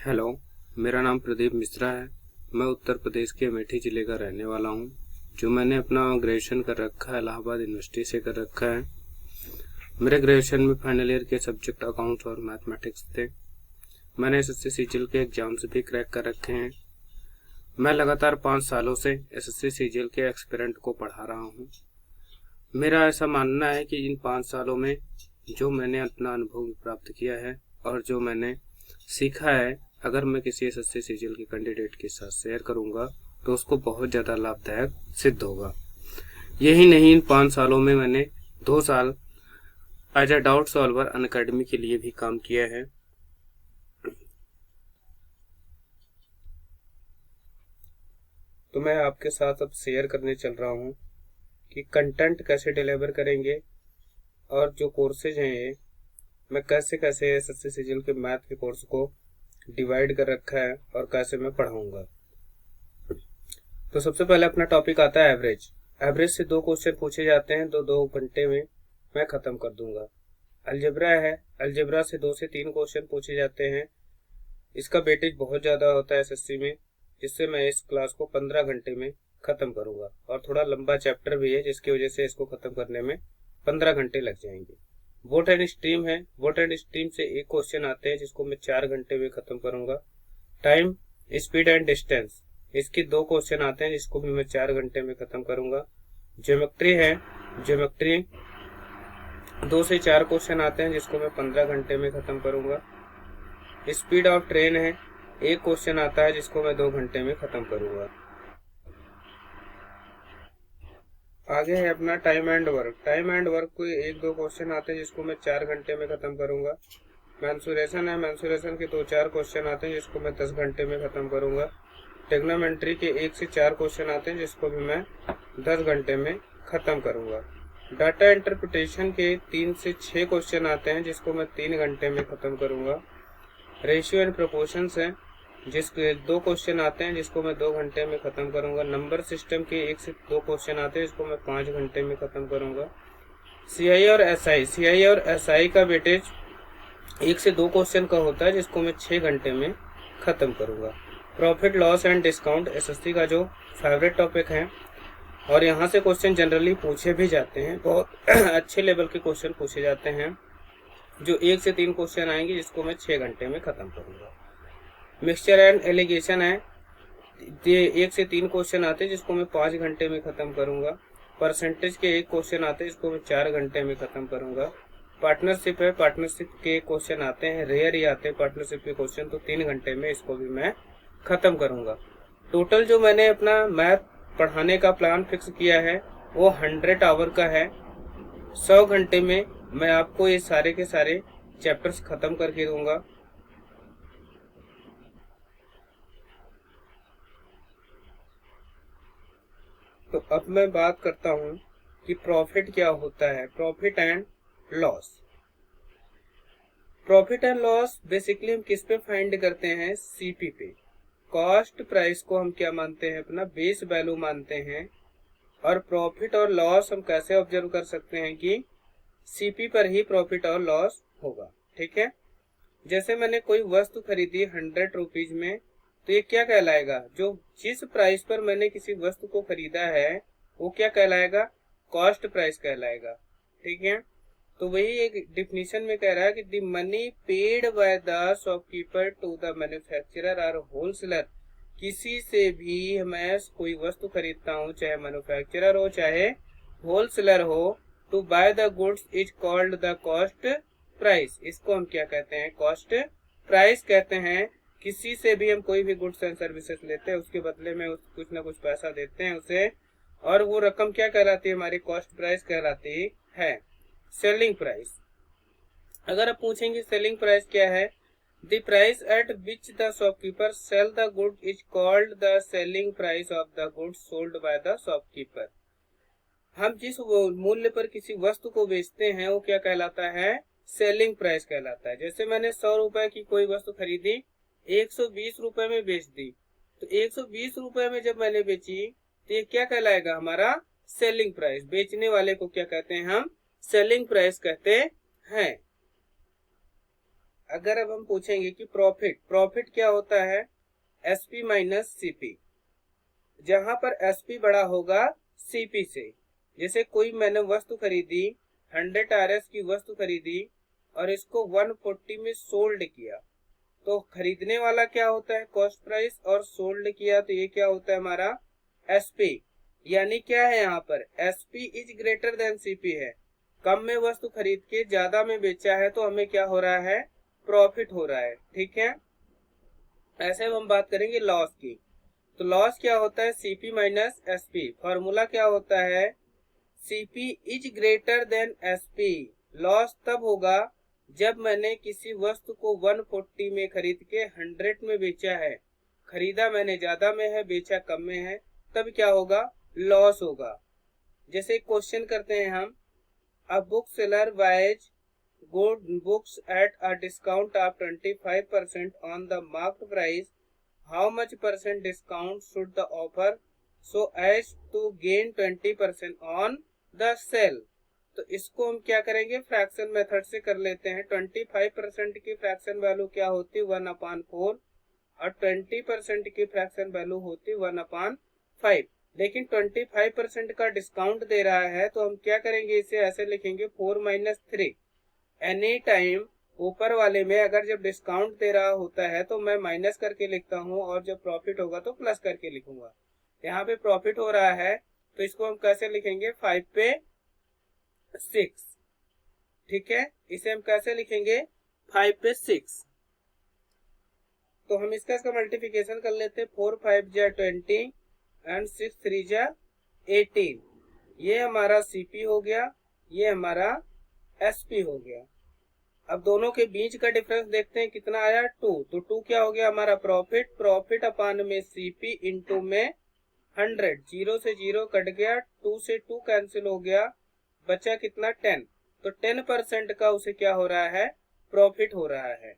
Hello, मेरा नाम प्रदीप मिश्रा है। मैं उत्तर प्रदेश के अमेठी ज़िले का रहने वाला हूँ। जो मैंने अपना ग्रेजुएशन कर रखा है इलाहाबाद यूनिवर्सिटी से कर रखा है। मेरे ग्रेजुएशन में फाइनल ईयर के सब्जेक्ट अकाउंट्स और मैथमेटिक्स थे। मैंने एसएससी सीजीएल के एग्जाम्स भी क्रैक कर रखे हैं। मैं लगातार 5 सालों से एसएससी सीजीएल के एक्सपेरेंट को पढ़ा रहा हूँ। मेरा ऐसा मानना है कि इन 5 सालों में जो मैंने अपना अनुभव प्राप्त किया है और जो मैंने सीखा है, अगर मैं किसी एसएससी सीजीएल के कैंडिडेट के साथ शेयर करूंगा तो उसको बहुत ज़्यादा लाभदायक सिद्ध होगा। यही नहीं, इन 5 सालों में मैंने 2 साल as a doubt solver Unacademy के लिए भी काम किया है। तो मैं आपके साथ अब शेयर करने चल रहा हूँ कि कंटेंट कैसे डिलीवर करेंगे और जो कोर्सेज हैं ये मैं कैसे कैसे एसएससी सीजीएल के मैथ के कोर्स को डिवाइड कर रखा है और कैसे मैं पढ़ाऊंगा। तो सबसे पहले अपना टॉपिक आता है एवरेज। एवरेज से 2 क्वेश्चन पूछे जाते हैं, 2 घंटे में मैं खत्म कर दूंगा। अलजेब्रा है, अलजेब्रा से 2 से 3 क्वेश्चन पूछे जाते हैं। इसका वेटेज बहुत ज़्यादा होता है एसएससी में, जिससे मैं इस क्लास को 15 घंटे में खत्म करूंगा। और थोड़ा लंबा चैप्टर भी है, जिसकी वजह से इसको खत्म करने में 15 घंटे लग जाएंगे। वोट एंड स्ट्रीम है, वोट एंड स्ट्रीम से 1 क्वेश्चन आते हैं जिसको मैं 4 घंटे में खत्म करूंगा। टाइम, स्पीड एंड डिस्टेंस, इसके 2 क्वेश्चन आते हैं जिसको भी मैं 4 घंटे में खत्म करूंगा। ज्योमेट्री है, ज्योमेट्री 2 से 4 क्वेश्चन आते हैं जिसको मैं 15 घंटे में खत्म करूंगा। स्पीड ऑफ ट्रेन है, 1 क्वेश्चन आता है जिसको मैं 2 घंटे में खत्म करूंगा। आगे है अपना time and work. Time and work को 1-2 क्वेश्चन आते हैं जिसको मैं 4 घंटे में खत्म करूंगा। मेंसुरेशन है, मेंसुरेशन के 2-4 क्वेश्चन आते हैं जिसको मैं 10 घंटे में खत्म करूंगा। ट्रिग्नोमेट्री के 1 से 4 क्वेश्चन आते हैं जिसको भी मैं 10 घंटे में खत्म करूंगा। डाटा इंटरप्रिटेशन के 3 से 6 क्वेश्चन आते हैं जिसको मैं 3 घंटे में खत्म करूंगा। रेशियो एंड प्रोपोर्शंस है, जिसके 2 क्वेश्चन आते हैं जिसको मैं 2 घंटे में खत्म करूंगा। नंबर सिस्टम के 1 से 2 क्वेश्चन आते हैं जिसको मैं 5 घंटे में खत्म करूंगा। सीआई और एसआई, सीआई और एसआई का वेटेज 1 से 2 क्वेश्चन का होता है जिसको मैं 6 घंटे में खत्म करूंगा। Profit loss and discount SSC का जो फेवरेट टॉपिक है, और यहाँ से क्वेश्चन जनरली पूछे भी जाते हैं, बहुत अच्छे लेवल के क्वेश्चन पूछे जाते हैं। जो 1 से 3 क्वेश्चन आएंगे जिसको मैं 6 घंटे में खत्म करूंगा। मिक्सचर एंड एलिगेशन है, 1 से 3 क्वेश्चन आते हैं जिसको मैं 5 घंटे में खत्म करूंगा। परसेंटेज के 1 क्वेश्चन आते हैं जिसको मैं 4 घंटे में खत्म करूंगा। पार्टनरशिप है, पार्टनरशिप के क्वेश्चन आते हैं, रेयर ही आते हैं पार्टनरशिप के क्वेश्चन, तो 3 घंटे में इसको भी मैं खत्म करूंगा। टोटल जो मैंने अपना मैथ पढ़ाने का प्लान फिक्स किया है वो 100 आवर का है। 100 घंटे में मैं आपको ये सारे के सारे चैप्टर्स खत्म करके दूंगा। तो अब मैं बात करता हूं कि प्रॉफिट क्या होता है, profit and loss. Profit and loss basically हम किस पे फाइंड करते हैं, सीपी पे। कॉस्ट प्राइस को हम क्या मानते हैं, अपना बेस वैल्यू मानते हैं। और प्रॉफिट और लॉस हम कैसे ऑब्जर्व कर सकते हैं कि सीपी पर ही प्रॉफिट और लॉस होगा। ठीक है, जैसे मैंने कोई वस्तु खरीदी 100 रुपीज में, तो ये क्या कहलाएगा, जो जिस प्राइस पर मैंने किसी वस्तु को खरीदा है वो क्या कहलाएगा, कॉस्ट प्राइस कहलाएगा। ठीक है, तो वही एक डिफिनीशन में कह रहा है कि the money paid by the shopkeeper to the manufacturer और होलसेलर। किसी से भी मैं कोई वस्तु खरीदता हूँ, चाहे मैन्युफैक्चरर हो चाहे होलसेलर हो, to buy the goods is called the cost price. इसको हम क्या कहते हैं, कॉस्ट प्राइस कहते हैं। किसी से भी हम कोई भी गुड्स एंड सर्विसेज लेते हैं, उसके बदले में कुछ ना कुछ पैसा देते हैं उसे, और वो रकम क्या कहलाती है, हमारी कॉस्ट प्राइस कहलाती है। सेलिंग प्राइस, अगर आप पूछेंगे सेलिंग प्राइस क्या है, the price at which the shopkeeper sell the good is called the selling price of the goods sold by the shopkeeper. हम जिस मूल्य पर किसी वस्तु को बेचते हैं वो क्या कहलाता है, सेलिंग प्राइस कहलाता है। जैसे मैंने 100 रुपए की कोई वस्तु खरीदी, 120 रुपए में बेच दी, तो 120 रुपए में जब मैंने बेची तो ये क्या कहलाएगा, हमारा सेलिंग प्राइस। बेचने वाले को क्या कहते हैं हम, सेलिंग प्राइस कहते हैं। अगर अब हम पूछेंगे कि प्रॉफिट क्या होता है, एसपी माइनस सीपी, जहां पर एसपी बड़ा होगा सीपी से। जैसे कोई मैंने वस्तु खरीदी, 100 आरएस की वस्तु खरीदी और इसको 140 में सोल्ड किया, तो खरीदने वाला क्या होता है, कॉस्ट प्राइस, और सोल्ड किया तो ये क्या होता है हमारा एसपी। यानी क्या है यहाँ पर, SP is greater than CP है। कम में वस्तु खरीद के ज्यादा में बेचा है तो हमें क्या हो रहा है, प्रॉफिट हो रहा है। ठीक है, ऐसे हम बात करेंगे लॉस की। तो लॉस क्या होता है, सीपी माइनस एसपी। फॉर्मूला क्या होता है, CP is greater than SP. Loss तब होगा जब मैंने किसी वस्तु को 140 में खरीद के 100 में बेचा है, खरीदा मैंने ज्यादा में है, बेचा कम में है, तब क्या होगा, लॉस होगा। जैसे क्वेश्चन करते हैं हम, a book seller buys good books at a discount of 25% on the marked price. How much percent discount should the offer so as to gain 20% on the sale? तो इसको हम क्या करेंगे, फ्रैक्शन मेथड से कर लेते हैं। 25% की फ्रैक्शन वैल्यू क्या होती है, 1/4, और 20% की फ्रैक्शन वैल्यू होती है 1/5। लेकिन 25% का डिस्काउंट दे रहा है तो हम क्या करेंगे, इसे ऐसे लिखेंगे 4 - 3। एनी टाइम ऊपर वाले में अगर जब डिस्काउंट दे रहा होता है तो मैं माइनस करके लिखता हूँ, और जब प्रॉफिट होगा तो प्लस करके लिखूंगा। यहाँ पे प्रॉफिट हो रहा है तो इसको हम कैसे लिखेंगे, 5 पे 6। ठीक है, इसे हम कैसे लिखेंगे, 5 पे 6। तो हम इसका मल्टीप्लिकेशन कर लेते हैं, 4 5 जा 20 एंड 6 3 जा 18। ये हमारा सीपी हो गया, ये हमारा एसपी हो गया। अब दोनों के बीच का डिफरेंस देखते हैं कितना आया, 2। तो 2 क्या हो गया हमारा प्रॉफिट अपान में सीपी इंटू में 100। 0 से 0 कट गया, 2 से 2 कैंसिल हो गया, बचा कितना 10। तो 10% का उसे क्या हो रहा है, प्रॉफिट हो रहा है।